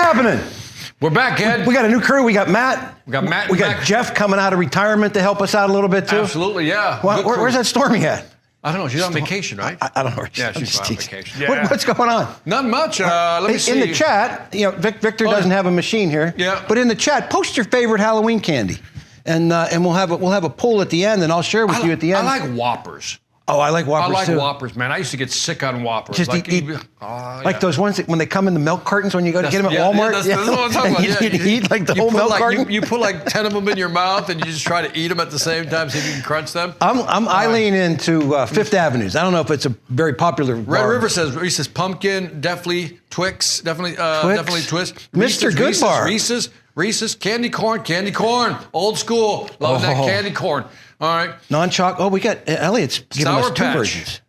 happening? We're back, Ed. We got a new crew. We got Matt. We got Matt. We got Jeff coming out of retirement to help us out a little bit, too. Absolutely, yeah. Where's that Stormy at? I don't know. She's on vacation, right? I don't know. Yeah, she's on vacation. Yeah. What's going on? Not much. Let me see. In the chat, Victor doesn't have a machine here. Yeah. But in the chat, post your favorite Halloween candy, and we'll have a poll at the end, and I'll share with you at the end. I like Whoppers. Oh, I like Whoppers too. Whoppers, man. I used to get sick on Whoppers. Just like those ones that when they come in the milk cartons when you go to get them at Walmart. That's what I'm talking about. You eat like the whole milk carton. You put like 10 of them in your mouth and you just try to eat them at the same time so you can crunch them. I lean into Fifth Avenues. I don't know if it's a very popular Red River says Reese's pumpkin, definitely Twix, definitely Twist. Mr. Good Bar. Reese's candy corn, old school. Love that candy corn. All right. Non-choc. Oh, we got Elliot's giving us two Patch. versions.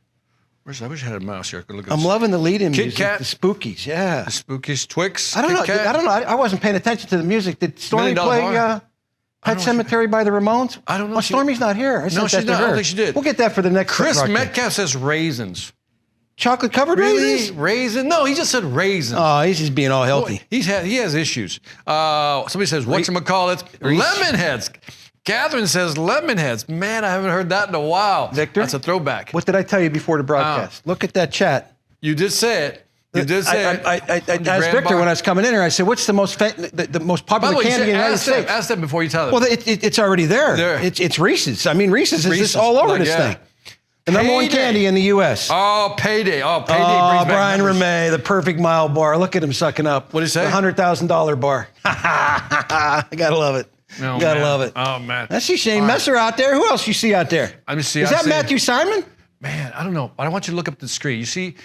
I wish I had a mouse here. I could look at I'm loving the lead-in music. Kat. The Spookies, yeah. The Spookies, Twix. I don't know. I wasn't paying attention to the music. Did Stormy play Pet Cemetery by the Ramones? I don't know. Well, Stormy's not here. No, she's not. I don't think she did. We'll get that for the next. Chris Metcalf says raisins. Chocolate-covered raisins? Raisin? No, he just said raisins. Oh, he's just being all healthy. He has issues. Somebody says, whatchamacallit? Lemon heads. Catherine says lemon heads. Man, I haven't heard that in a while. Victor? That's a throwback. What did I tell you before the broadcast? Look at that chat. You did say it. You did say it. I asked Victor when I was coming in here, I said, what's the most popular candy in the United States? Ask them before you tell them. Well, it's already there. It's Reese's. I mean, Reese's is just all over this thing. The number one candy in the U.S. Oh, Payday. Oh, Payday brings back Brian memories. Ramey, the perfect mile bar. Look at him sucking up. What did he say? The $100,000 bar. I gotta love it. Oh, gotta love it. Oh, man. I see Shane Messer out there. Who else you see out there? Let me see. Is that Matthew Simon? Man, I don't know. I want you to look up the screen. You see,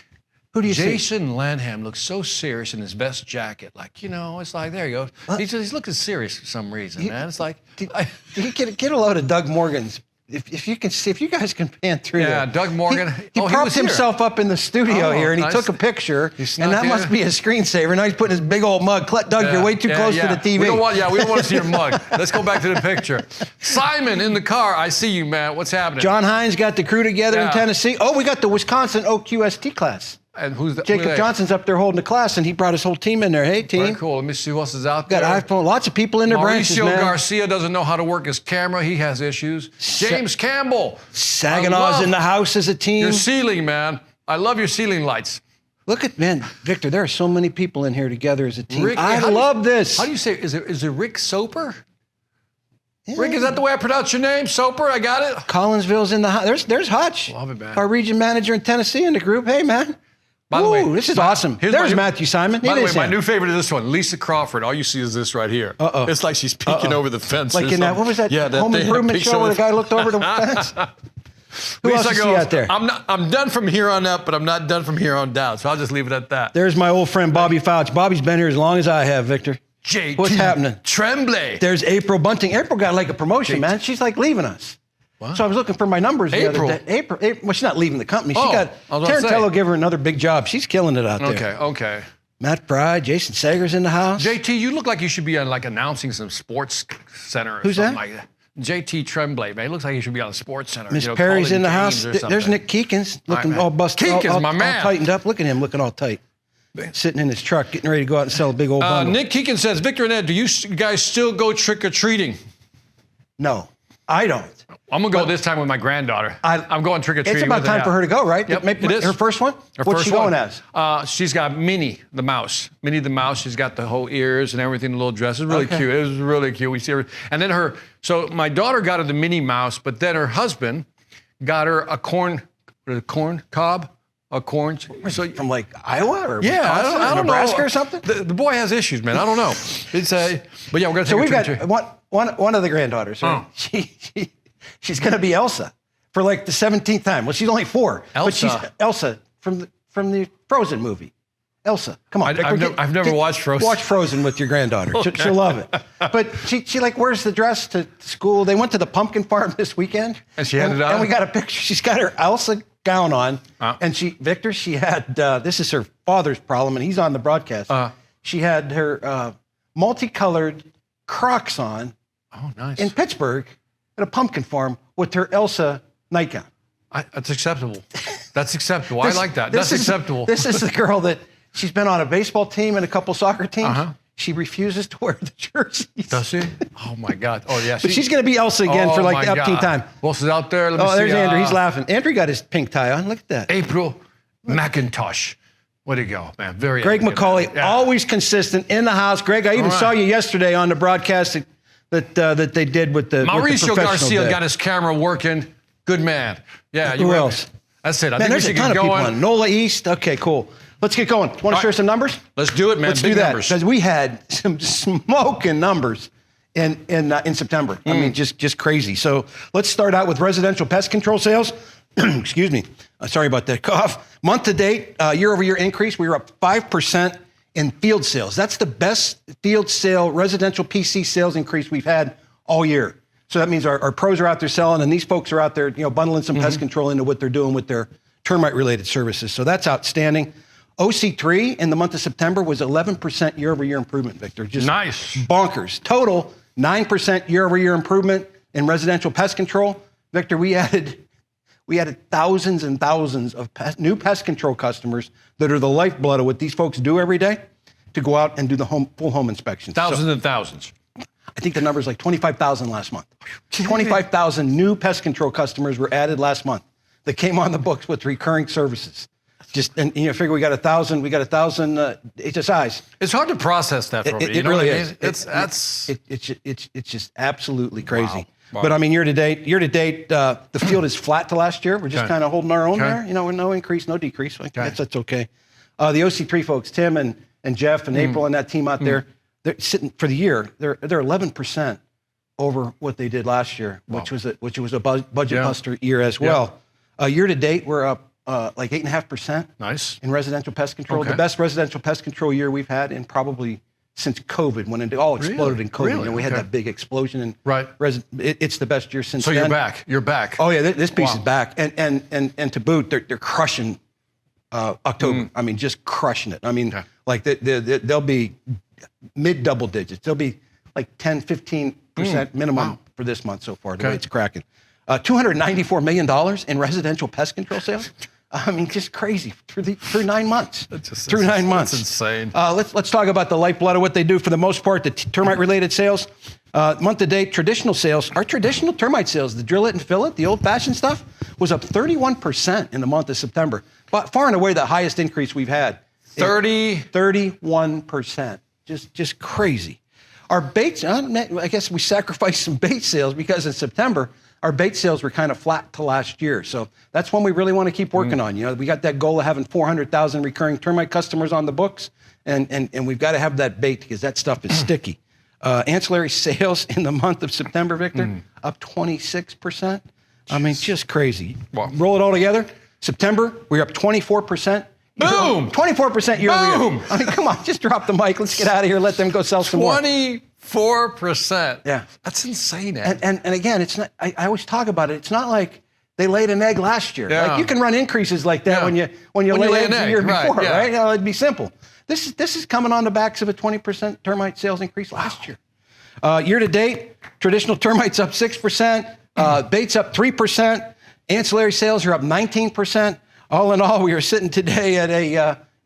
who do you see? Jason Lanham looks so serious in his best jacket. Like, it's like, there you go. He's looking serious for some reason, man. It's like. You get a load of Doug Morgan's. If you guys can pan through there. Yeah, Doug Morgan. He propped himself up in the studio here, and he took a picture, and that must be a screensaver. Now he's putting his big old mug. Doug, you're way too close to the TV. We don't want to see your mug. Let's go back to the picture. Simon in the car. I see you, man. What's happening? John Hines got the crew together in Tennessee. Oh, we got the Wisconsin OQST class. And who's that? Jacob Johnson's up there holding the class, and he brought his whole team in there. Hey, team. Very cool. Let me see who else is out there. Got iPhone. Lots of people in their branches, man. Mauricio Garcia doesn't know how to work his camera. He has issues. James Campbell. Saginaw's in the house as a team. Your ceiling, man. I love your ceiling lights. Look at, man, Victor, there are so many people in here together as a team. Rick, I love this. How do you say, is it Rick Soper? Yeah. Rick, is that the way I pronounce your name? Soper, I got it? Collinsville's in the house. There's Hutch. Love it, man. Our region manager in Tennessee in the group. Hey, man. By the way, this is awesome. There's Matthew Simon. By the way, my new favorite is this one. Lisa Crawford. All you see is this right here. It's like she's peeking over the fence. Like in that, what was that home improvement show where the guy looked over the fence? Who else you see out there? I'm done from here on up, but I'm not done from here on down. So I'll just leave it at that. There's my old friend Bobby Fouch. Bobby's been here as long as I have, Victor. What's happening? Tremblay. There's April Bunting. April got like a promotion, man. She's like leaving us. What? So I was looking for my numbers the other day. April. Well, she's not leaving the company. She got Tarantello give her another big job. She's killing it out there. Okay. Matt Pride, Jason Sager's in the house. JT, you look like you should be on like announcing some sports center or Who's something that? like that. JT Tremblay, man. He looks like he should be on a sports center. Miss Perry's in the house. There's Nick Keekins looking all busted. Keekins, my man. All tightened up. Look at him looking all tight. Sitting in his truck, getting ready to go out and sell a big old bundle. Nick Keegan says, Victor and Ed, do you guys still go trick-or-treating? No, I don't. I'm going to go this time with my granddaughter. I'm going trick-or-treating. It's about time for her to go, right? Yep, it is. Her first one? What's she going as? She's got Minnie the mouse. Minnie the mouse. She's got the whole ears and everything, the little dress. It's really cute. It was really cute. We see her. And then so my daughter got her the Minnie Mouse, but then her husband got her a corn cob. A corn. So from like Iowa or I don't Nebraska know. or something? The boy has issues, man. I don't know. But yeah, we're going to take So we've got one of the granddaughters. Right? She's going to be Elsa for like the 17th time. Well, she's only 4. Elsa. But she's Elsa from the Frozen movie. Elsa, come on. I've never watched Frozen. Watch Frozen with your granddaughter. Okay. She'll love it. But she like wears the dress to school. They went to the pumpkin farm this weekend. And she had it on? And we got a picture. She's got her Elsa gown on. And Victor, she had, this is her father's problem, and he's on the broadcast. She had her multicolored Crocs on. Oh, nice. In Pittsburgh at a pumpkin farm with her Elsa nightgown. That's acceptable. That's acceptable. I like that. That's acceptable. This is the girl that She's been on a baseball team and a couple soccer teams. She refuses to wear the jerseys. Does she? Oh, my God. Oh, yeah. But she's going to be Elsa again for like the upteen time. Well, she's out there. Let me see. There's Andrew. He's laughing. Andrew got his pink tie on. Look at that. April McIntosh. Way to go, man. Very Greg McCauley, always consistent in the house. Greg, I even saw you yesterday on the broadcast that they did with the Mauricio Garcia day. got his camera working. Good man. Yeah. Who else? That's it. I Man, think we should get going. Of people on. Nola East. Okay, cool. Let's get going. Want to share some numbers? Let's do it, man. Let's Big do that numbers. because we had some smoking numbers in September. I mean, just crazy. So let's start out with residential pest control sales. Excuse me. Sorry about that cough. Month to date, year-over-year increase. We were up 5% in field sales. That's the best field sale residential PC sales increase we've had all year. So that means our pros are out there selling, and these folks are out there, bundling some pest control into what they're doing with their termite-related services. So that's outstanding. OC3 in the month of September was 11% year-over-year improvement, Victor. Just nice. Bonkers. Total, 9% year-over-year improvement in residential pest control. Victor, we added thousands and thousands of new pest control customers that are the lifeblood of what these folks do every day to go out and do the full home inspections. Thousands and thousands. I think the number's like 25,000 last month. 25,000 new pest control customers were added last month that came on the books with recurring services. And figure we got 1,000 HSIs. It's hard to process that for me. It really is. It's just absolutely crazy. Wow. But I mean, year to date, the field is flat to last year. We're just kind of holding our own there. No increase, no decrease. I guess that's okay. The OC3 folks, Tim and Jeff and April and that team out there, they're sitting for the year. They're 11% over what they did last year, which was a budget buster year as well. Year to date, we're up like 8.5%. Nice. In residential pest control. The best residential pest control year we've had in probably since COVID, when it all exploded in COVID. Really? We had that big explosion. And right. It's the best year since then. So you're back. You're back. Oh, yeah, this piece is back. And to boot, they're crushing October. I mean, just crushing it. I mean, like they'll be mid-double digits. They'll be like 10, 15% minimum for this month so far. The way it's cracking. $294 million in residential pest control sales. I mean, just crazy through 9 months. Through 9 months. That's insane. Let's talk about the lifeblood of what they do for the most part, the termite-related sales. Month to date, traditional sales, our traditional termite sales, the drill it and fill it, the old-fashioned stuff, was up 31% in the month of September. But far and away the highest increase we've had. 31%. Just crazy. Our baits, I guess we sacrificed some bait sales because in September, our bait sales were kind of flat to last year. So that's one we really want to keep working on. We got that goal of having 400,000 recurring termite customers on the books, and we've got to have that bait because that stuff is sticky. Ancillary sales in the month of September, Victor, up 26%. I mean, just crazy. Wow. Roll it all together. September, we're up 24%. Boom! 24% year over year. I mean, come on, just drop the mic. Let's get out of here. Let them go sell some more. 24%. Yeah. That's insane, Ed. And again, it's not. I always talk about it. It's not like they laid an egg last year. Yeah. Like you can run increases like that when you lay eggs the year before, right? It'd be simple. This is coming on the backs of a 20% termite sales increase last year. Year to date, traditional termites up 6%, baits up 3%, ancillary sales are up 19%. All in all, we are sitting today at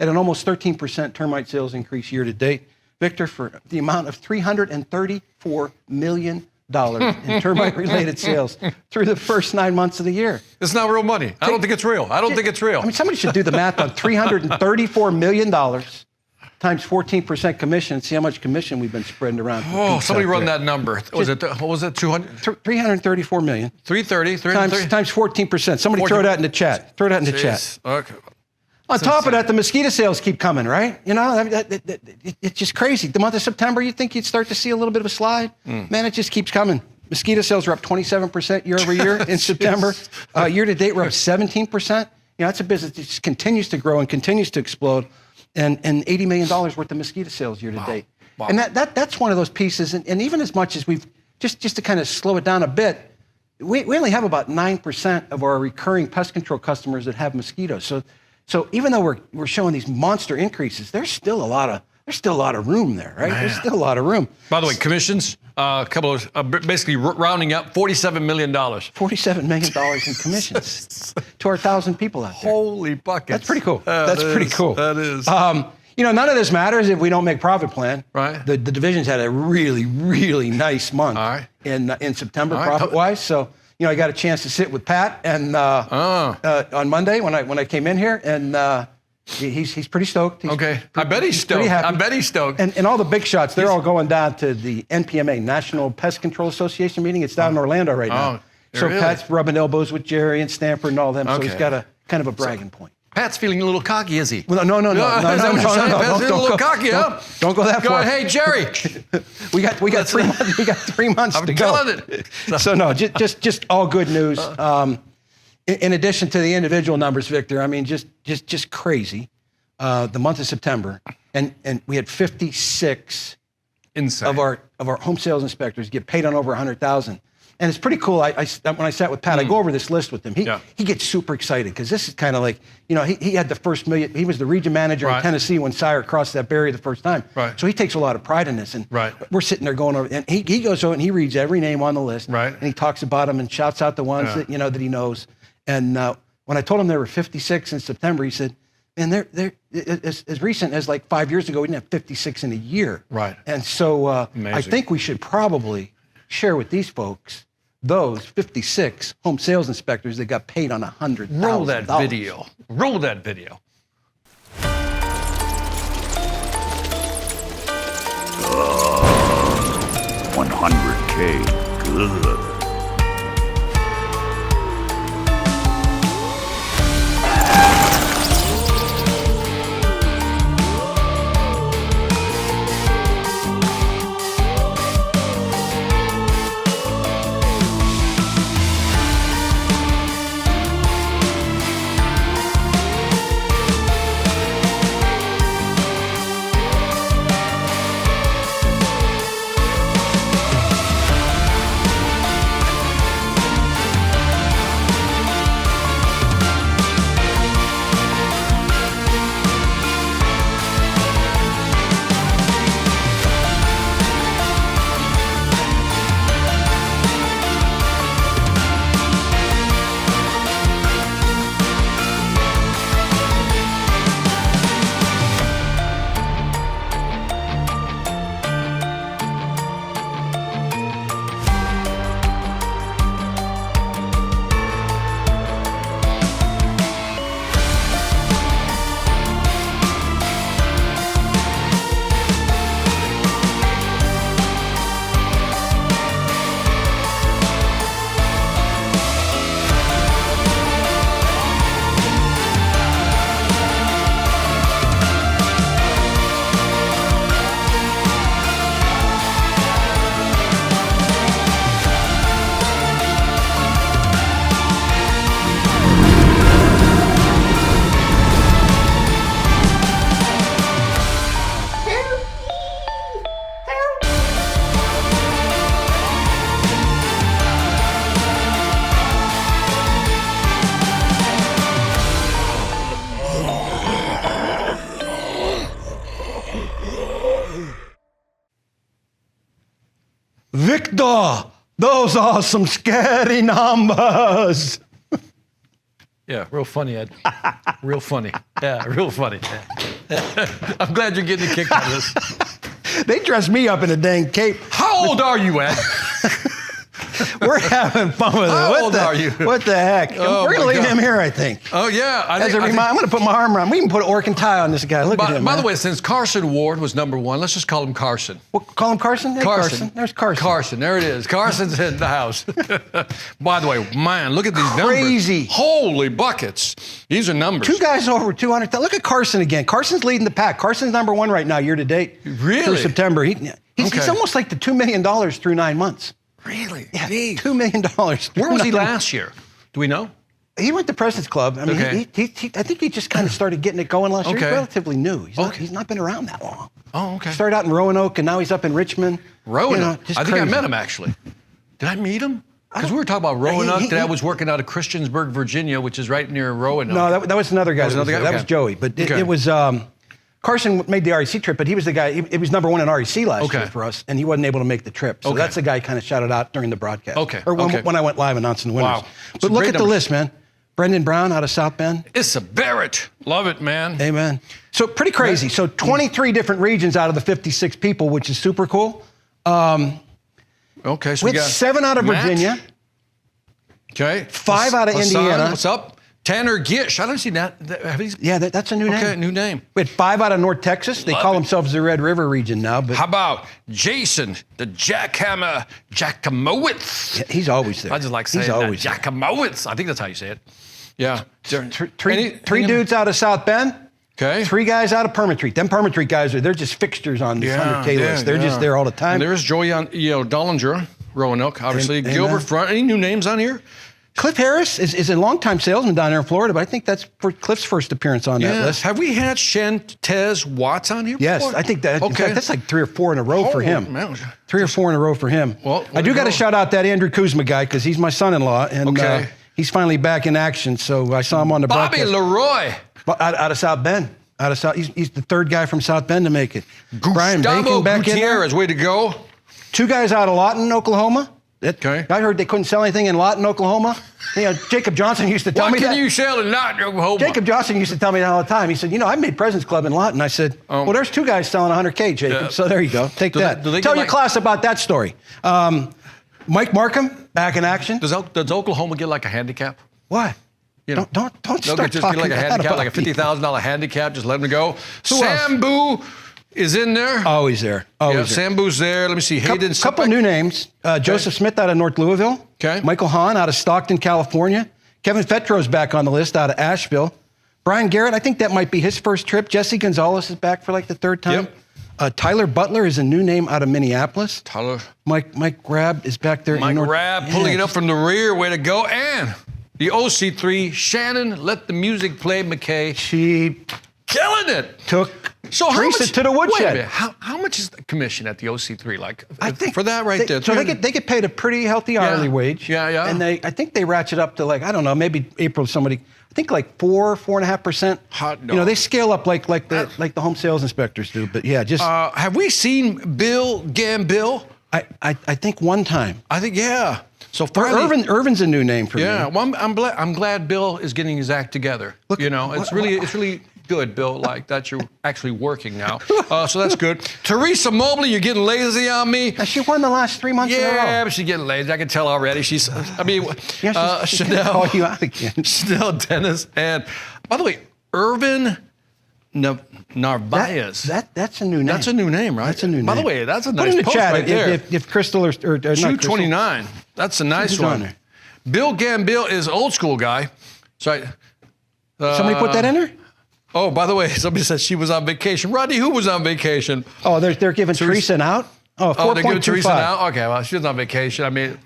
an almost 13% termite sales increase year to date. Victor, for the amount of $334 million in termite-related sales through the first 9 months of the year. It's not real money. I don't think it's real. I mean, somebody should do the math on $334 million times 14% commission and see how much commission we've been spreading around. Oh, somebody run that number. What was it, 200? $334 million. 330? Times 14%. Somebody throw that in the chat. Throw that in the chat. Okay. On top of that, the mosquito sales keep coming, right? It's just crazy. The month of September, you'd think you'd start to see a little bit of a slide. Man, it just keeps coming. Mosquito sales are up 27% year over year in September. Year to date, we're up 17%. That's a business that just continues to grow and continues to explode. And $80 million worth of mosquito sales year to date. Wow. And that's one of those pieces. And even as much as we've, just to kind of slow it down a bit, we only have about 9% of our recurring pest control customers that have mosquitoes. So even though we're showing these monster increases, there's still a lot there's still a lot of room there, right? Man. There's still a lot of room. By the way, commissions, a couple of, basically rounding up, $47 million. $47 million in commissions to our 1,000 people out there. Holy buckets. That's pretty cool. That's pretty cool. That is. None of this matters if we don't make profit plan. Right. The division's had a really, really nice month in September profit-wise. So, I got a chance to sit with Pat and on Monday when I came in here, and he's pretty stoked. I bet he's stoked. Happy. I bet he's stoked. And all the big shots, they're all going down to the NPMA, National Pest Control Association meeting. It's down in Orlando right now. So really? Pat's rubbing elbows with Jerry and Stamper and all them. So he's got a kind of a bragging point. Pat's feeling a little cocky, is he? Well, no. Is that what you're saying? Pat's feeling a little cocky, huh? Don't go that far. Hey, Jerry. we got 3 months. We got 3 months to go. I'm telling it. So no, just all good news. In addition to the individual numbers, Victor, I mean, just crazy. The month of September, and we had 56 Insane. of our home sales inspectors get paid on over 100,000. And it's pretty cool. When I sat with Pat, I go over this list with him. He gets super excited because this is kind of like, he had the first million. He was the region manager in Tennessee when Sire crossed that barrier the first time. Right. So he takes a lot of pride in this. And we're sitting there going over, and he goes over and he reads every name on the list. Right. And he talks about them and shouts out the ones that that he knows. And when I told him there were 56 in September, he said, and they're as recent as like 5 years ago, we didn't have 56 in a year. Right. And so I think we should probably share with these folks those 56 home sales inspectors that got paid on $100,000. Roll that video. Roll that video. 100K. Good. Victor, those are some scary numbers. Yeah, real funny, Ed. Real funny. Yeah, real funny. Yeah. I'm glad you're getting a kick out of this. They dressed me up in a dang cape. How old are you, Ed? We're having fun with it. How old are you? What the heck? Oh, We're going to leave him here, I think. Oh, yeah. I'm going to put my arm around. We can put an orc and tie on this guy. Look at him. By the way, since Carson Ward was number one, let's just call him Carson. Well, call him Carson? Hey, Carson. There's Carson. Carson. There it is. Carson's in the house. By the way, man, look at these numbers. Crazy. Holy buckets. These are numbers. Two guys over 200. Look at Carson again. Carson's leading the pack. Carson's number one right now, year to date. Really? Through September. He's almost like the $2 million through 9 months. Really? Yeah, $2 million. Where was he last year? Do we know? He went to President's Club. I mean, Okay. I think he just kind of started getting it going last year. He's Okay. relatively new. He's not been around that long. Oh, okay. He started out in Roanoke, and now he's up in Richmond. Roanoke? Just I think I crazy. met him, actually. Did I meet him? Because we were talking about Roanoke. Dad was working out of Christiansburg, Virginia, which is right near Roanoke. No, that was another guy. That was another guy? That Okay. was Joey. But Okay. it was Carson made the REC trip, but he was the guy. He was number one in REC last year for us, and he wasn't able to make the trip. So that's the guy kind of shouted out during the broadcast. Okay. When I went live announcing the winners. Wow. But look at the list, man. Brendan Brown out of South Bend. Issa Barrett. Love it, man. Amen. So pretty crazy. So 23 different regions out of the 56 people, which is super cool. Okay, so we got 7 out of Matt. Virginia. Okay. 5 out of Indiana. What's up? Tanner Gish. I don't see that. Yeah, that's a new name. Okay, new name. We had 5 out of North Texas. They call themselves the Red River region now. But how about Jason, the Jackhammer Jackamowitz? Yeah, he's always there. I just like saying that. Jackamowitz. I think that's how you say it. Yeah. Three dudes out of South Bend. Okay. 3 guys out of Permatreat. Them Permatreat guys they're just fixtures on the 100K list. They're just there all the time. And there's Joey Dollinger, Roanoke, obviously. Gilbert Front. Any new names on here? Cliff Harris is a longtime salesman down there in Florida, but I think that's for Cliff's first appearance on that list. Have we had Shantez Watts on here Yes, before? I think that. In fact, that's like 3 or 4 in a row for him. Man. 3 or 4 in a row for him. Well, I do got to shout out that Andrew Kuzma guy because he's my son-in-law, and he's finally back in action. So I saw him on the Bobby broadcast. Leroy. Out of South Bend. He's the 3rd guy from South Bend to make it. Brian Gustavo Bacon back Gutierrez, way to go. 2 guys out of Lawton, Oklahoma. Okay. I heard they couldn't sell anything in Lawton, Oklahoma. Jacob Johnson used to tell me that. What can you sell in Lawton, Oklahoma? Jacob Johnson used to tell me that all the time. He said, I made President's Club in Lawton. I said, well, there's 2 guys selling 100K, Jacob. So there you go. Take that. Tell your class about that story. Mike Markham, back in action. Does Oklahoma get like a handicap? What? Don't start just talking get like a handicap, like a $50,000 handicap. Just let them go. Sambu is in there. Always there. Always there. Sambu's there. Let me see. Hayden. Couple new names. Joseph Smith out of North Louisville. Okay. Michael Hahn out of Stockton, California. Kevin Fetro's back on the list out of Asheville. Brian Garrett, I think that might be his first trip. Jesse Gonzalez is back for like the 3rd time. Tyler Butler is a new name out of Minneapolis. Tyler. Mike Grab is back there. Mike Grab pulling it up from the rear. Way to go. And the OC3, Shannon, let the music play, McKay. She killing it. Took Teresa to the woodshed. Wait a minute. How much is the commission at the OC3? Like, I think for that right there. So they get paid a pretty healthy hourly wage. Yeah. And I think they ratchet up to like, I don't know, maybe April somebody. I think like 4.5%. Hot dog. They scale up like the home sales inspectors do. But yeah, just. Have we seen Bill Gambill? I think one time. I think So finally, Irvin's a new name for me. Yeah, well, I'm glad Bill is getting his act together. Look, it's really good, Bill. Like that you're actually working now. So that's good. Teresa Mobley, you're getting lazy on me. She won the last 3 months in a row. Yeah, but she's getting lazy. I can tell already. She's Chanel. Call you out again. Chanel Dennis, and by the way, Irvin Narvaez. That's a new name. That's a new name, right? That's a new name. By the way, that's a nice Put in the post chat right there. If Crystal or not 229. That's a nice one. Bill Gambill is old school guy. So somebody put that in there? Oh, by the way, somebody said she was on vacation. Rodney, who was on vacation? Oh, they're giving Teresa an out? Oh, they're giving Teresa an out? Okay, well, she was on vacation. I mean,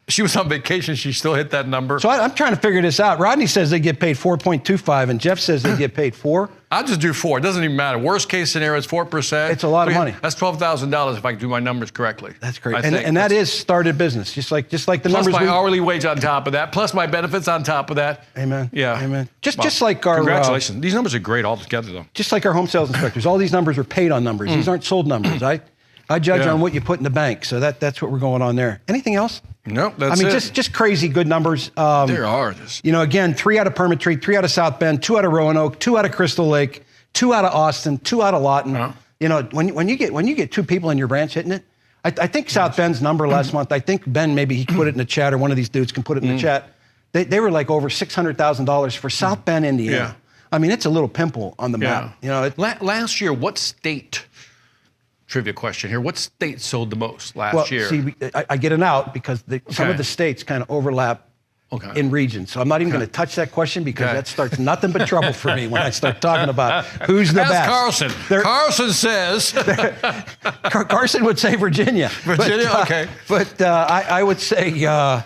she was on vacation. She still hit that number. So I'm trying to figure this out. Rodney says they get paid 4.25, and Jeff says they get paid 4. I'll just do 4. It doesn't even matter. Worst case scenario is 4%. It's a lot of money. That's $12,000 if I can do my numbers correctly. That's great. And that is started business, just like the plus numbers. Plus my hourly wage on top of that, plus my benefits on top of that. Amen. Yeah. Amen. Just like our congratulations. These numbers are great altogether, though. Just like our home sales inspectors, all these numbers are paid on numbers. These aren't sold numbers. I judge on what you put in the bank, so that's what we're going on there. Anything else? No, that's it. Just crazy good numbers. There are. Again, 3 out of Permatreat, 3 out of South Bend, 2 out of Roanoke, 2 out of Crystal Lake, 2 out of Austin, 2 out of Lawton. When you get 2 people in your branch hitting it, I think South Bend's number last month. I think Ben maybe he put it in the chat, or one of these dudes can put it in the chat. They were like over $600,000 for South Bend, Indiana. I mean, it's a little pimple on the map. Last year, what state? Trivia question here. What state sold the most last year? See, I get an out because some of the states kind of overlap in regions. So I'm not even going to touch that question because that starts nothing but trouble for me when I start talking about who's the best. Carlson. Carlson says. Carson would say Virginia. Virginia, okay. But I would say I'm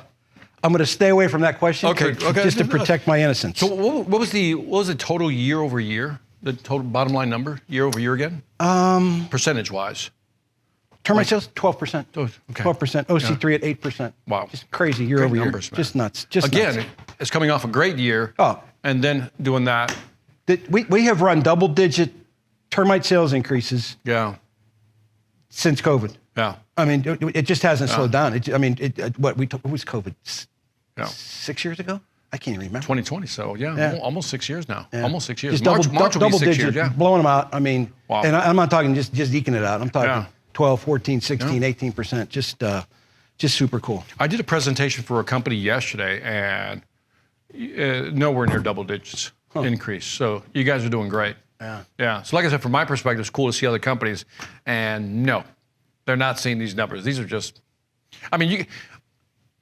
going to stay away from that question just to protect my innocence. So what was the total year over year? The total bottom line number, year over year again? Percentage-wise. Termite sales, 12%. Okay. 12%. OC3 at 8%. Wow. Just crazy year over year. Numbers, man. Just nuts. Again, it's coming off a great year. Oh. And then doing that. We have run double-digit termite sales increases Yeah. since COVID. Yeah. I mean, it just hasn't slowed down. What was COVID? Yeah. 6 years ago? I can't even remember. 2020. So yeah. Almost 6 years now. Yeah. Almost 6 years. Just March will be double 6 digit, years. Yeah. blowing them out. I mean, Wow. and I'm not talking just eking it out. I'm talking Yeah. 12, 14, 16, 18%. Just super cool. I did a presentation for a company yesterday, and nowhere near double digits increase. So you guys are doing great. Yeah. Yeah. So like I said, from my perspective, it's cool to see other companies, and no, they're not seeing these numbers. These are just, I mean,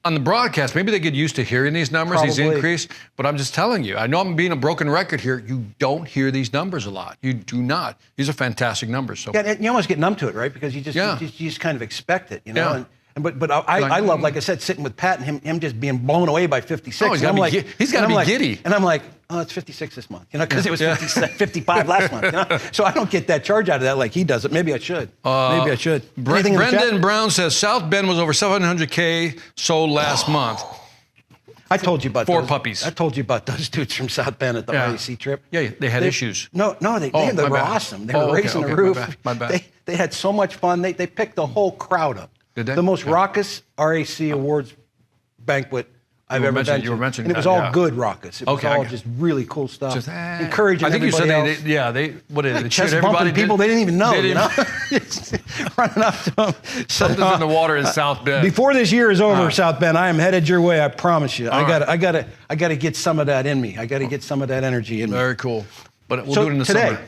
on the broadcast, maybe they get used to hearing these numbers, these Probably. increase, but I'm just telling you, I know I'm being a broken record here. You don't hear these numbers a lot. You do not. These are fantastic numbers. So Yeah, and you almost get numb to it, right? Because you just kind of expect it, you know. Yeah. But I love, like I said, sitting with Pat and him just being blown away by 56. Oh, he's And gotta I'm be he's gotta and I'm be like- giddy. And I'm like, oh, it's 56 this month, you know, because it was 55 last month. You know? So I don't get that charge out of that like he does it. Maybe I should. Maybe I should. Anything in the chat? Brendan Brown says South Bend was over 700K sold last month. I told you about Four those, puppies. I told you about those dudes from South Bend at the Yeah. RAC trip. Yeah, they had issues. No, they Oh, were my bad. awesome. They were Oh, okay, raising the okay, roof. my bad. They had so much fun. They picked the whole crowd up. Did they? The most Yeah. raucous RAC awards banquet I've were ever mentioning- been to. you were mentioning and it was that, all yeah. good raucous. It was Okay, I all got- just really cool stuff. Just, Encouraging I think you said everybody else. what is it? They cheered Chest everybody. bumping people they didn't even know, They you didn't- know? Just running up to them. Something's in the water in South Bend. Before this year is over, South Bend, I am headed your way. I promise you. I right. gotta get some of that in me. I gotta get some of that energy in me. Very cool. But we'll So do it in the today, summer.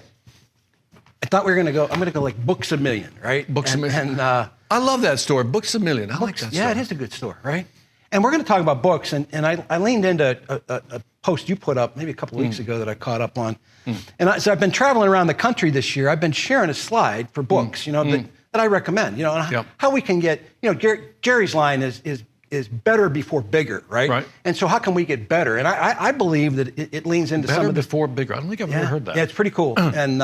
I thought we were gonna go. I'm gonna go like Books a Million, right? Books a Million. And I love that story. Books a Million. I like that story. yeah, it is a good story, right? And we're gonna talk about books. And I leaned into a post you put up maybe a couple weeks ago that I caught up on. And so I've been traveling around the country this year. I've been sharing a slide for books, you know, that I recommend. You know, and Yep. how we can get. You know, Jerry's line is better before bigger, right? Right. And so how can we get better? And I believe that it leans into some Better of the before bigger. I don't think I've ever heard that. yeah, it's pretty cool. And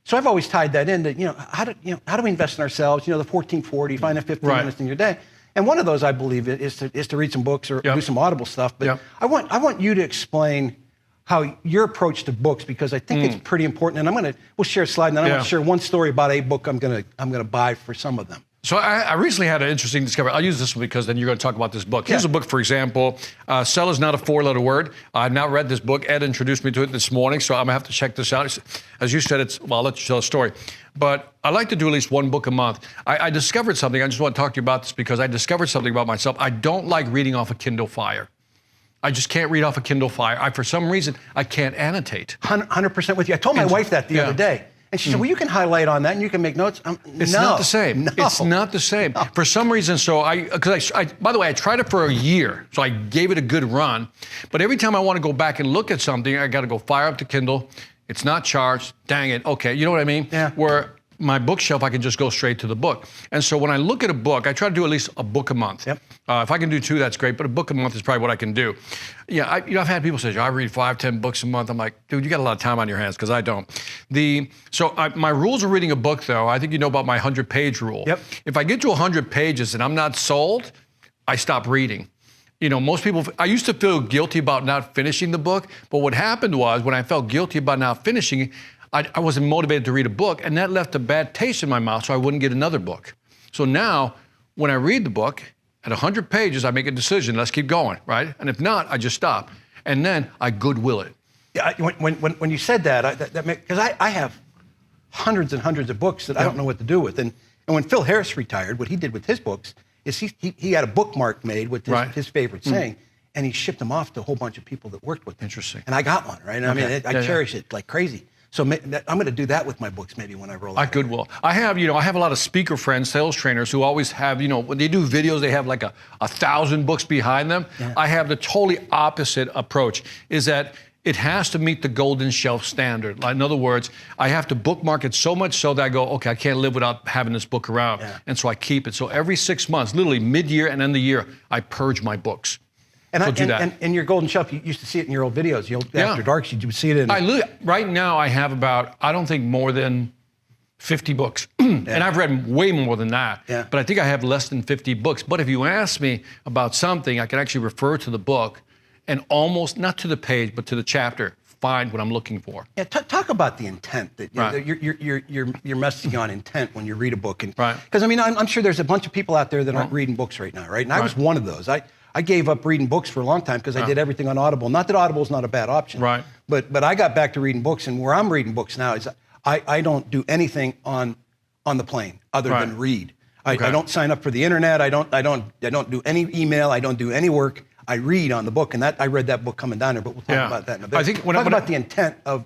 so I've always tied that into, how do we invest in ourselves? You know, the 1440, find 15 Right. minutes in your day. And one of those, I believe, is to read some books or Yep. do some Audible stuff. But Yep. I want you to explain how your approach to books, because I think it's pretty important. And we'll share a slide, and then I'm Yeah. going to share one story about a book I'm gonna buy for some of them. So I recently had an interesting discovery. I'll use this one because then you're going to talk about this book. Here's a book, for example. Sell is not a four-letter word. I've not read this book. Ed introduced me to it this morning, so I'm going to have to check this out. As you said, I'll let you tell a story. But I like to do at least one book a month. I discovered something. I just want to talk to you about this because I discovered something about myself. I don't like reading off a Kindle Fire. I just can't read off a Kindle Fire. For some reason, I can't annotate. 100% with you. I told my wife that the other day. And she said, well, you can highlight on that and you can make notes. It's not the same. No. It's not the same. No. For some reason, so by the way, I tried it for a year, so I gave it a good run. But every time I want to go back and look at something, I got to go fire up the Kindle. It's not charged. Dang it. Okay, you know what I mean? Yeah. Where my bookshelf, I can just go straight to the book. And so when I look at a book, I try to do at least a book a month. Yep. If I can do 2, that's great, but a book a month is probably what I can do. Yeah, I've had people say, I read 5, 10 books a month. I'm like, dude, you got a lot of time on your hands, because I don't. My rules of reading a book, though, I think you know about my 100-page rule. Yep. If I get to 100 pages and I'm not sold, I stop reading. You know, most people, I used to feel guilty about not finishing the book, but what happened was when I felt guilty about not finishing it, I wasn't motivated to read a book, and that left a bad taste in my mouth, so I wouldn't get another book. So now, when I read the book, at 100 pages, I make a decision, let's keep going, right? And if not, I just stop. And then I goodwill it. Yeah, when you said that, because I have hundreds and hundreds of books that I don't know what to do with. And when Phil Harris retired, what he did with his books is he had a bookmark made with his favorite saying, and he shipped them off to a whole bunch of people that worked with him. Interesting. And I got one, right? I mean, I Yeah, cherish it like crazy. So I'm going to do that with my books maybe when I roll out. I goodwill. I have a lot of speaker friends, sales trainers who always have, when they do videos, they have like 1,000 books behind them. Yeah. I have the totally opposite approach, is that it has to meet the golden shelf standard. In other words, I have to bookmark it so much so that I go, okay, I can't live without having this book around. Yeah. And so I keep it. So every 6 months, literally mid-year and end of the year, I purge my books. And your golden shelf, you used to see it in your old videos. After Dark, you would see it in. Right now, I have about, I don't think more than 50 books. And I've read way more than that. Yeah. But I think I have less than 50 books. But if you ask me about something, I can actually refer to the book and almost, not to the page, but to the chapter, find what I'm looking for. Yeah, talk about the intent that Right. you're messaging on intent when you read a book, and Right. because I mean I'm sure there's a bunch of people out there that aren't reading books right now, right? And I was one of those. I gave up reading books for a long time because I did everything on Audible. Not that Audible is not a bad option, Right. But I got back to reading books, and where I'm reading books now is I don't do anything on the plane other Right. than read. I Okay. don't sign up for the internet. I don't do any email. I don't do any work. I read on the book, and I read that book coming down there. But we'll talk about that in a bit. I think talk about the intent of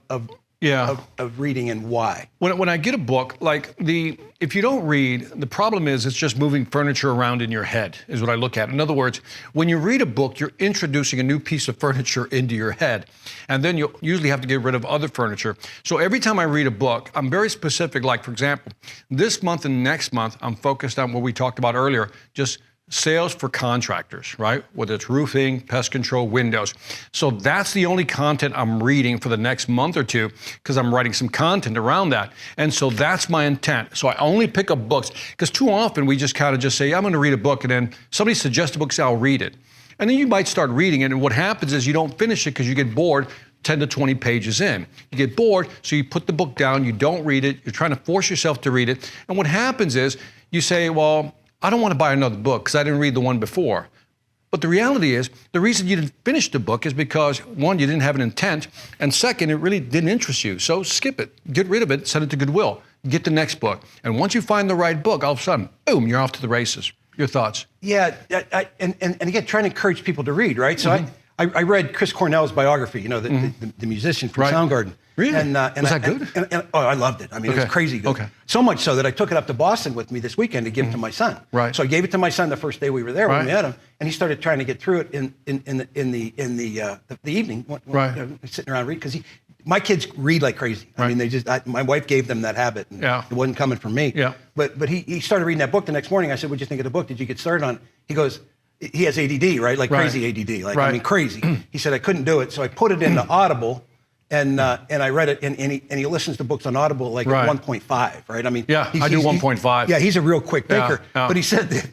reading and why. When I get a book, if you don't read, the problem is it's just moving furniture around in your head, is what I look at. In other words, when you read a book, you're introducing a new piece of furniture into your head. And then you'll usually have to get rid of other furniture. So every time I read a book, I'm very specific. Like, for example, this month and next month, I'm focused on what we talked about earlier, just sales for contractors, right? Whether it's roofing, pest control, windows. So that's the only content I'm reading for the next month or two, because I'm writing some content around that. And so that's my intent. So I only pick up books, because too often we just kind of just say, yeah, I'm going to read a book, and then somebody suggests a book, say, I'll read it. And then you might start reading it, and what happens is you don't finish it because you get bored 10 to 20 pages in. You get bored, so you put the book down, you don't read it, you're trying to force yourself to read it. And what happens is you say, well, I don't want to buy another book because I didn't read the one before. But the reality is, the reason you didn't finish the book is because, one, you didn't have an intent, and second, it really didn't interest you. So skip it, get rid of it, send it to Goodwill, get the next book. And once you find the right book, all of a sudden, boom, you're off to the races. Your thoughts? Yeah, and again, trying to encourage people to read, right? So I read Chris Cornell's biography, the musician from Soundgarden. Really? And, was that good? Oh, I loved it. I mean, it was crazy good. Okay. So much so that I took it up to Boston with me this weekend to give to my son. Right. So I gave it to my son the first day we were there when we met him, and he started trying to get through it in the evening, sitting around reading, because my kids read like crazy. I mean, my wife gave them that habit, and it wasn't coming from me. Yeah. But he started reading that book the next morning. I said, "What'd you think of the book? Did you get started on it?" He goes, he has ADD, right? Like crazy ADD, I mean, crazy. He said, I couldn't do it, so I put it into Audible, and I read it, and he listens to books on Audible like at 1.5, right? I mean, I do 1.5. Yeah, he's a real quick thinker. Yeah. But he said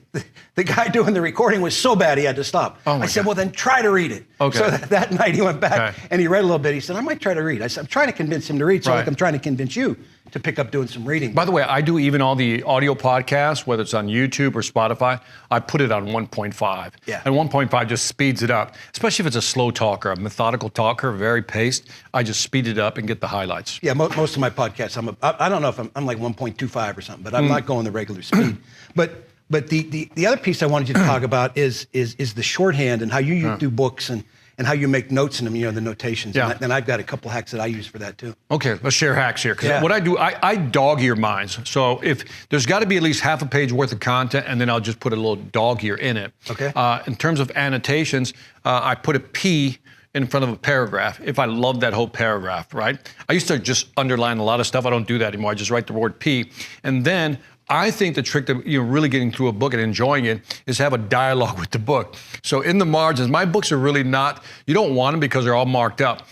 the guy doing the recording was so bad he had to stop. I said, well, then try to read it. Okay. So that night he went back and he read a little bit. He said, I might try to read. I said, I'm trying to convince him to read, so like I'm trying to convince you to pick up doing some reading. By the way, I do even all the audio podcasts, whether it's on YouTube or Spotify, I put it on 1.5. Yeah. And 1.5 just speeds it up, especially if it's a slow talker, a methodical talker, very paced. I just speed it up and get the highlights. Yeah, most of my podcasts, I don't know if I'm like 1.25 or something, but I'm not going the regular speed. But the other piece I wanted you to talk about is the shorthand and how you do books and how you make notes in them, the notations. Yeah. And I've got a couple hacks that I use for that too. Okay, let's share hacks here. Because what I do, I dog ear mine. So if there's got to be at least half a page worth of content, and then I'll just put a little dog ear in it. Okay. In terms of annotations, I put a P in front of a paragraph if I love that whole paragraph, right? I used to just underline a lot of stuff. I don't do that anymore. I just write the word P. And then I think the trick to really getting through a book and enjoying it is have a dialogue with the book. So in the margins, my books are really not, you don't want them because they're all marked up.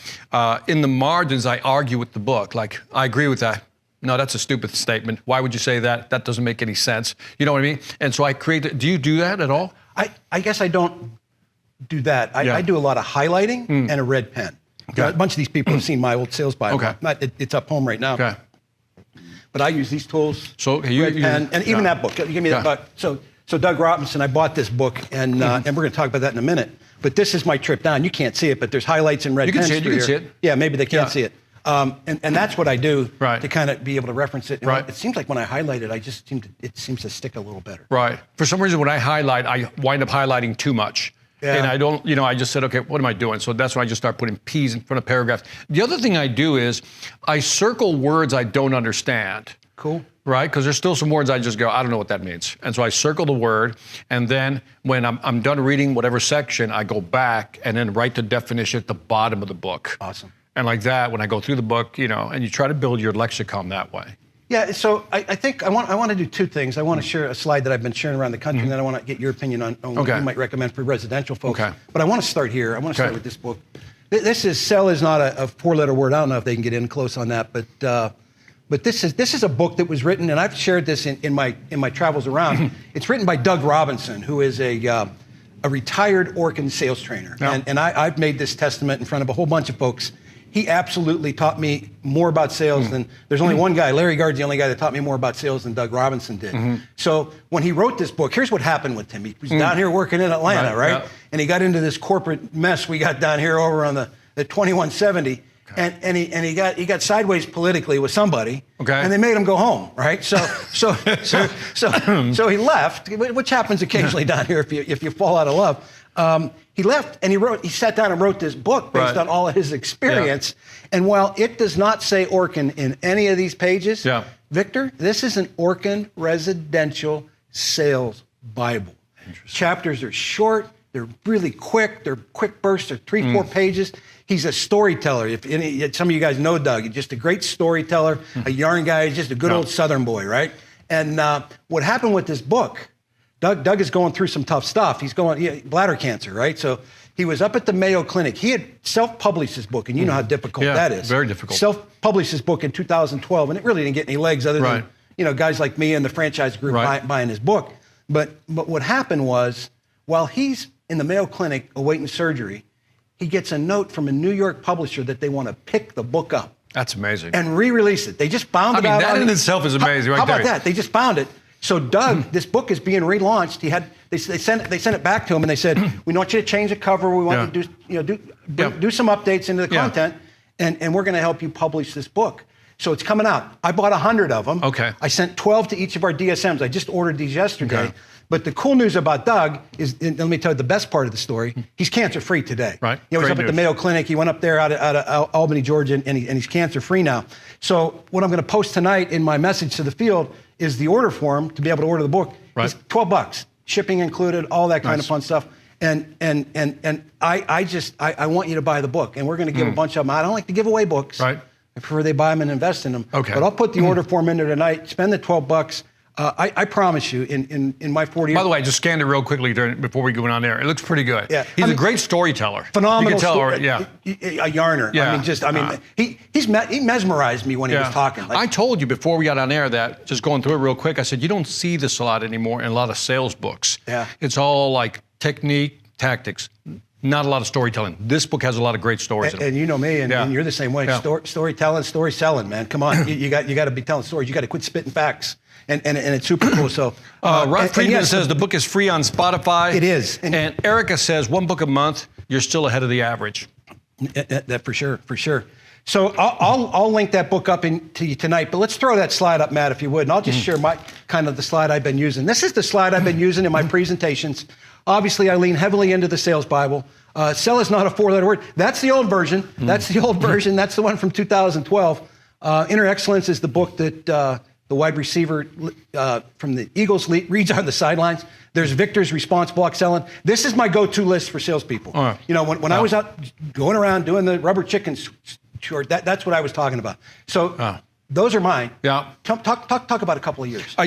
In the margins, I argue with the book. Like, I agree with that. No, that's a stupid statement. Why would you say that? That doesn't make any sense. You know what I mean? And so I create, do you do that at all? I guess I don't do that. I do a lot of highlighting and a red pen. Okay. A bunch of these people have seen my old sales Bible. Okay. It's up home right now. Okay. But I use these tools, so red pen, and even that book. Give me that book. So Doug Robinson, I bought this book, and we're going to talk about that in a minute. But this is my trip down. You can't see it, but there's highlights in red pen. You can see it. Yeah, maybe they can't see it. And that's what I do to kind of be able to reference it. And it seems like when I highlight it, it seems to stick a little better. Right. For some reason, when I highlight, I wind up highlighting too much. Yeah. And I don't, I just said, okay, what am I doing? So that's when I just start putting P's in front of paragraphs. The other thing I do is I circle words I don't understand. Cool. Right? Because there's still some words I just go, I don't know what that means. And so I circle the word, and then when I'm done reading whatever section, I go back and then write the definition at the bottom of the book. Awesome. And like that, when I go through the book, and you try to build your lexicon that way. Yeah, so I think I want to do two things. I want to share a slide that I've been sharing around the country, and then I want to get your opinion on what you might recommend for residential folks. Okay. But I want to start here. I want to start with this book. This is, sell is not a four-letter word. I don't know if they can get in close on that, but this is a book that was written, and I've shared this in my travels around. It's written by Doug Robinson, who is a retired Orkin sales trainer. Yeah. And I've made this testament in front of a whole bunch of folks. he absolutely taught me more about sales than, there's only one guy, Larry Gard's the only guy that taught me more about sales than Doug Robinson did. So when he wrote this book, here's what happened with him. He was down here working in Atlanta, right? Yeah. And he got into this corporate mess we got down here over on the 2170. And he got sideways politically with somebody, and they made him go home, right? So he left, which happens occasionally down here if you fall out of love. He left and he sat down and wrote this book based on all of his experience. And while it does not say Orkin in any of these pages, Victor, this is an Orkin residential sales Bible. Chapters are short. They're really quick. They're quick bursts. They're 3-4 pages. He's a storyteller. Some of you guys know Doug. He's just a great storyteller, a yarn guy. He's just a good old Southern boy, right? And what happened with this book, Doug is going through some tough stuff. He's going bladder cancer, right? So he was up at the Mayo Clinic. He had self-published his book, and you know how difficult that is. Very difficult. Self-published his book in 2012, and it really didn't get any legs other than guys like me and the franchise group buying his book. But what happened was, while he's in the Mayo Clinic awaiting surgery, he gets a note from a New York publisher that they want to pick the book up. That's amazing. And re-release it. They just found it out. That in itself is amazing, right there. How about that? They just found it. So Doug, this book is being relaunched. They sent it back to him, and they said, "We want you to change the cover. We want you to do some updates into the content, and we're going to help you publish this book." So it's coming out. I bought 100 of them. Okay. I sent 12 to each of our DSMs. I just ordered these yesterday. Okay. But the cool news about Doug is, and let me tell you the best part of the story, he's cancer-free today. Right. He was up at the Mayo Clinic. He went up there out of Albany, Georgia, and he's cancer-free now. So what I'm going to post tonight in my message to the field is the order form to be able to order the book. Right. It's $12, shipping included, all that kind of fun stuff. And I want you to buy the book, and we're going to give a bunch of them out. I don't like to give away books. Right. I prefer they buy them and invest in them. Okay. But I'll put the order form in there tonight. Spend the $12. I promise you, in my 40 years. By the way, I just scanned it real quickly before we go on there. It looks pretty good. Yeah. He's a great storyteller. Phenomenal. You can tell, a yarner. Yeah. He mesmerized me when he was talking. I told you before we got on air that, just going through it real quick, I said, you don't see this a lot anymore in a lot of sales books. Yeah. It's all like technique, tactics. Not a lot of storytelling. This book has a lot of great stories in it. And you know me, and you're the same way. Yeah. Storytelling, story selling, man. Come on, you got to be telling stories. You got to quit spitting facts, and it's super cool. So, Rod Friedman says the book is free on Spotify. It is, and Erica says 1 book a month. You're still ahead of the average. That for sure. So I'll link that book up to you tonight. But let's throw that slide up, Matt, if you would, and I'll just share the slide I've been using. This is the slide I've been using in my presentations. Obviously, I lean heavily into the sales Bible. Sell is not a 4-letter word. That's the old version. That's the old version. That's the one from 2012. Inner Excellence is the book that the wide receiver from the Eagles reads on the sidelines. There's Victor's Response Block Selling. This is my go-to list for salespeople. When I was out going around doing the rubber chicken short, that's what I was talking about. So those are mine. Yeah. Talk about a couple of years.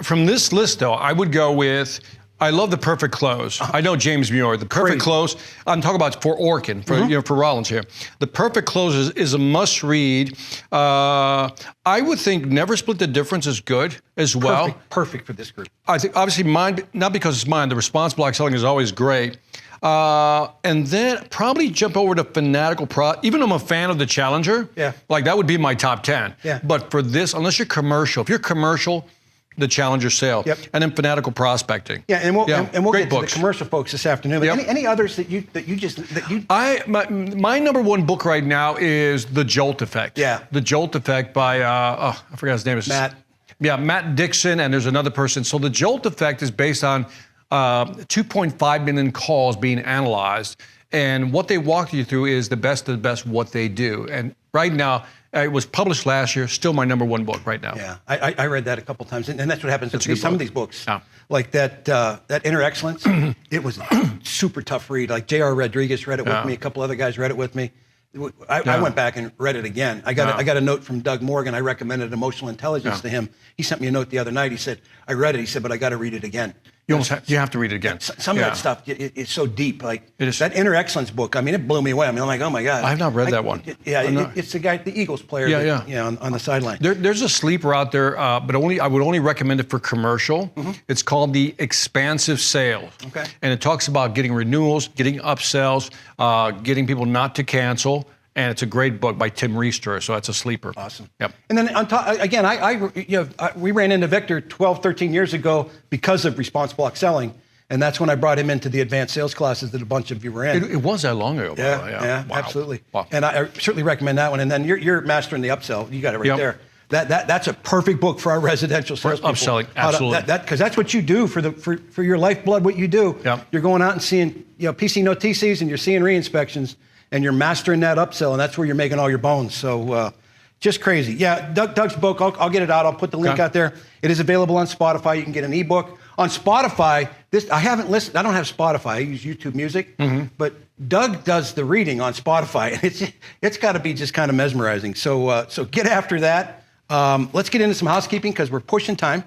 From this list, though, I would go with... I love The Perfect Close. I know James Muir. The Perfect Close, I'm talking about for Orkin, for Rollins here. The Perfect Close is a must-read. I would think Never Split the Difference is good as well. Perfect for this group. I think, obviously, mine, not because it's mine, the response block selling is always great. And then probably jump over to Fanatical even though I'm a fan of the Challenger, like that would be my top 10. Yeah. But for this, unless you're commercial, if you're commercial, the Challenger sale, and then Fanatical Prospecting. Yeah, and we'll get to the commercial folks this afternoon. But any others that you my number one book right now is The Jolt Effect. Yeah, The Jolt Effect by I forgot his name. Matt. Yeah, Matt Dixon, and there's another person. So The Jolt Effect is based on 2.5 million calls being analyzed, and what they walk you through is the best of the best what they do. And right now. It was published last year, still my number one book right now. Yeah, I read that a couple times, and that's what happens with some of these books. Yeah. Like that Inner Excellence, it was a super tough read. Like J.R. Rodriguez read it with me, a couple other guys read it with me. I went back and read it again. I got a note from Doug Morgan. I recommended Emotional Intelligence to him. He sent me a note the other night. He said, I read it. He said, but I got to read it again. You have to read it again. Some of that stuff, it's so deep. Like that Inner Excellence book, I mean, it blew me away. I mean, I'm like, oh my God. I have not read that one. It's the guy, the Eagles player, on the sideline. There's a sleeper out there, but I would only recommend it for commercial. It's called The Expansive Sale. Okay. And it talks about getting renewals, getting upsells, getting people not to cancel. And it's a great book by Tim Reister, so that's a sleeper. Awesome. Yep. And then on top, again, we ran into Victor 12, 13 years ago because of response block selling. And that's when I brought him into the advanced sales classes that a bunch of you were in. It was that long ago. Yeah, Wow. absolutely. Wow. And I certainly recommend that one. And then you're mastering the upsell. You got it right there. That's a perfect book for our residential salespeople. Upselling, absolutely. Because that's what you do for your lifeblood. What you do, you're going out and seeing PC no TCs and you're seeing re-inspections and you're mastering that upsell, and that's where you're making all your bones. So just crazy. Yeah, Doug's book. I'll get it out. I'll put the link out there. It is available on Spotify. You can get an ebook on Spotify. I haven't listened. I don't have Spotify. I use YouTube Music, but Doug does the reading on Spotify, and it's got to be just kind of mesmerizing. So get after that. Let's get into some housekeeping because we're pushing time.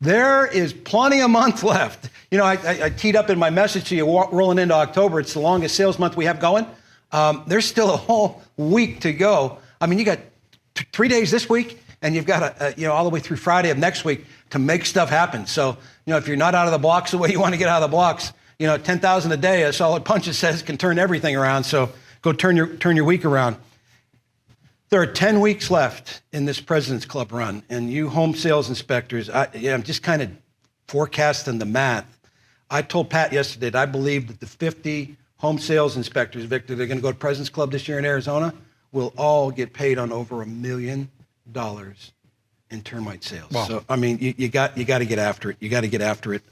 There is plenty of month left. I teed up in my message to you, rolling into October. It's the longest sales month we have going. There's still a whole week to go. I mean, you got 3 days this week, and you've got all the way through Friday of next week to make stuff happen. So, if you're not out of the blocks the way you want to get out of the blocks, 10,000 a day, a solid punch, it says, can turn everything around. So go turn your week around. There are 10 weeks left in this President's Club run, and you home sales inspectors, I'm just kind of forecasting the math. I told Pat yesterday that I believe that the 50 home sales inspectors, Victor, they're going to go to President's Club this year in Arizona, will all get paid on over $1 million in termite sales. Wow. So, I mean, you got to get after it. You got to get after it.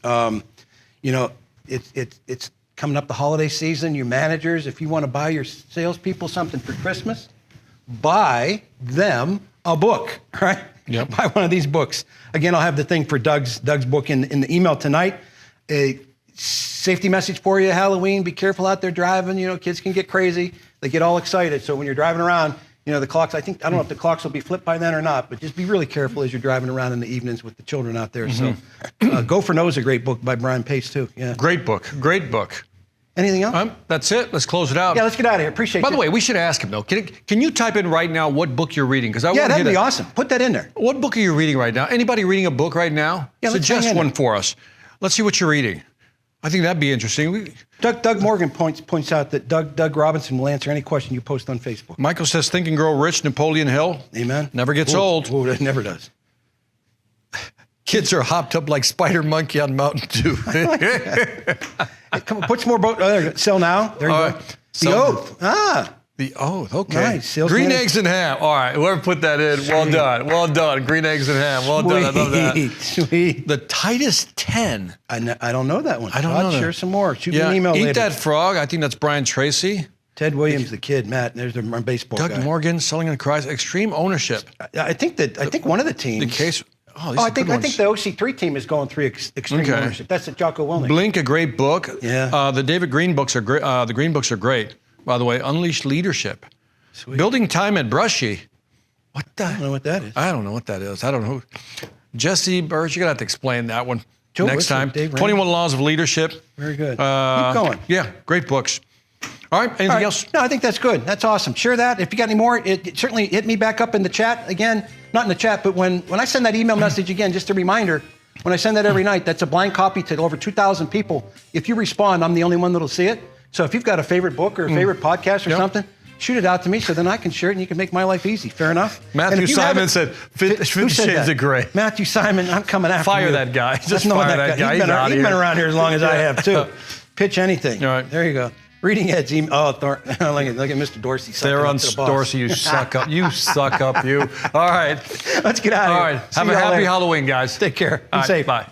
It's coming up the holiday season. You managers, if you want to buy your salespeople something for Christmas, buy them a book, right? Yep. Buy one of these books. Again, I'll have the thing for Doug's book in the email tonight. A safety message for you, Halloween. Be careful out there driving. Kids can get crazy. They get all excited. So when you're driving around, the clocks, I don't know if the clocks will be flipped by then or not, but just be really careful as you're driving around in the evenings with the children out there. So Go for No is a great book by Brian Pace too. Yeah. Great book. Anything else? That's it. Let's close it out. Yeah, let's get out of here. Appreciate it. By the way, we should ask him, though. Can you type in right now what book you're reading? Yeah, that'd be awesome. Put that in there. What book are you reading right now? Anybody reading a book right now? Yeah, suggest one for us. Let's see what you're reading. I think that'd be interesting. Doug Morgan points out that Doug Robinson will answer any question you post on Facebook. Michael says, Think and Grow Rich, Napoleon Hill. Amen. Never gets old. Oh, it never does. Kids are hopped up like Spider Monkey on Mountain Dew. Come on, put some more sell now. There you go. The Oath. The Oath, okay. Nice. Green eggs and ham. All right, whoever put that in, well done. Green eggs and ham, well done. I love that. Sweet. The Titus 10. I don't know that one. I don't know that. Share some more. Shoot me an email Eat later. That Frog. I think that's Brian Tracy. Ted Williams, the kid. Matt, there's my baseball guy. Doug Morgan, Selling on Cries. Extreme Ownership. I think one of the teams. The case. I think the OC3 team is going through extreme ownership. That's at Jocko Willink. Blink, a great book. Yeah. The David Green books are great. The Green books are great. By the way, Unleash Leadership. Sweet. Building Time at Brushy. What the? I don't know what that is. I don't know what that is. I don't know. Jesse Birch, you're going to have to explain that one Joe next Whistler, time. Dave 21 Laws of Leadership. Very good. Keep going. Yeah, great books. All right, anything else? No, I think that's good. That's awesome. Share that. If you got any more, it certainly hit me back up in the chat. Again, not in the chat, but when I send that email message again, just a reminder, when I send that every night, that's a blank copy to over 2,000 people. If you respond, I'm the only one that'll see it. So if you've got a favorite book or a favorite podcast or something, shoot it out to me so then I can share it and you can make my life easy. Fair enough? Matthew Simon said, 50 Shades of Gray. Matthew Simon, I'm coming after you. Fire that guy. Just fire that guy. He's been around here as long as I have, too. Pitch anything. All right. There you go. Reading Ed's email. Oh, look at Mr. Dorsey. They're on Dorsey. You suck up. You suck up, you. All right. Let's get out of here. All right. Have a happy Halloween, guys. Take care. Be safe. Bye.